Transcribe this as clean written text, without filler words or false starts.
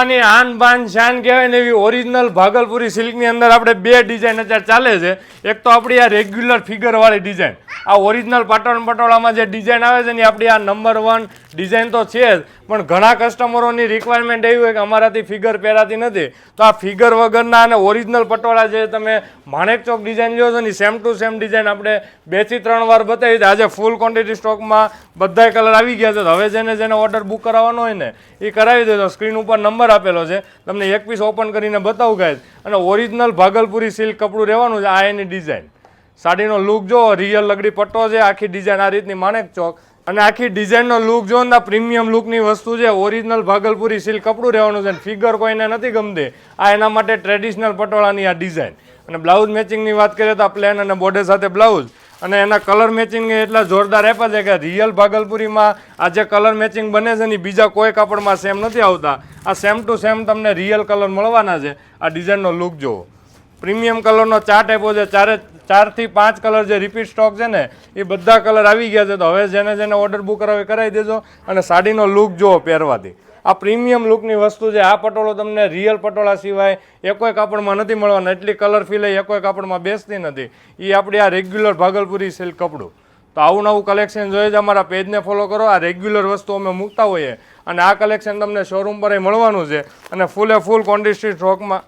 આન બાન શાન કહેવાય ને એવી ઓરિજિનલ ભાગલપુરી સિલ્કની અંદર આપણે બે ડિઝાઇન અત્યારે ચાલે છે. એક તો આપણી આ રેગ્યુલર ફિગરવાળી ડિઝાઇન, આ ઓરિજિનલ પાટણ પટોળામાં જે ડિઝાઇન આવે છે ને આપણી આ નંબર 1 ડિઝાઇન તો છે જ, પણ ઘણા કસ્ટમરોની રિક્વાયરમેન્ટ એવી હોય કે અમારાથી ફિગર પહેરાતી નથી, તો આ ફિગર વગરના અને ઓરિજિનલ પટોળા જે તમે માણેક ચોક ડિઝાઇન લ્યો છો ને સેમ ટુ સેમ ડિઝાઇન આપણે 2 થી 3 વાર બતાવી. આજે ફૂલ ક્વોન્ટિટી સ્ટોકમાં બધાય કલર આવી ગયા છે. તો હવે જેને ઓર્ડર બુક કરાવવાનો હોય ને એ કરાવી દેજો. સ્ક્રીન ઉપર નંબર આપેલો છે, તમને એક પીસ ઓપન કરીને બતાવું ગાઈસ. અને ઓરિજિનલ ભાગલપુરી સિલ્ક કપડું રહેવાનું છે. આ એની ડિઝાઇન, સાડીનો લુક જો રિયલ લગડી પટ્ટો છે, આખી ડિઝાઇન આ રીતની માણેક ચોક, અને આખી ડિઝાઇનનો લુક જો ને પ્રીમિયમ લુકની વસ્તુ છે. ઓરિજિનલ ભાગલપુરી સિલ્ક કપડું રહેવાનું છે. ફિગર કોઈને નથી ગમતી, આ એના માટે ટ્રેડિશનલ પટોળાની આ ડિઝાઇન. અને બ્લાઉઝ મેચિંગની વાત કરીએ તો પ્લેન અને બોર્ડર સાથે બ્લાઉઝ, અને એના કલર મેચિંગ એટલા જોરદાર આપ્યા છે કે રિયલ ભાગલપુરીમાં આ જે કલર મેચિંગ બને છે ને બીજા કોઈ કાપડમાં સેમ નથી આવતા. આ સેમ ટુ સેમ તમને રિયલ કલર મળવાના છે. આ ડિઝાઇનનો લુક જુઓ, પ્રીમિયમ કલરનો ચાર્ટ આપ્યો છે. 4 થી 5 કલર જે રિપીટ સ્ટોક છે ને એ બધા કલર આવી ગયા છે. તો હવે જેને ઓર્ડર બુક કરાવી દેજો. અને સાડીનો લુક જુઓ પહેરવાથી, આ પ્રીમિયમ લુકની વસ્તુ છે. આ પટોળો તમને રિયલ પટોળા સિવાય એકોય કાપડમાં નથી મળવાના. એટલી કલર ફીલ એકોય કાપડમાં બેસતી નથી. એ આપણી આ રેગ્યુલર ભાગલપુરી સિલ્ક કપડું. તો આવું નવું કલેક્શન જોઈએ છે અમારા પેજને ફોલો કરો. આ રેગ્યુલર વસ્તુ અમે મૂકતા હોઈએ, અને આ કલેક્શન તમને શોરૂમ પર મળવાનું છે. અને ફૂલે ફૂલ ક્વોન્ટિટી સ્ટોકમાં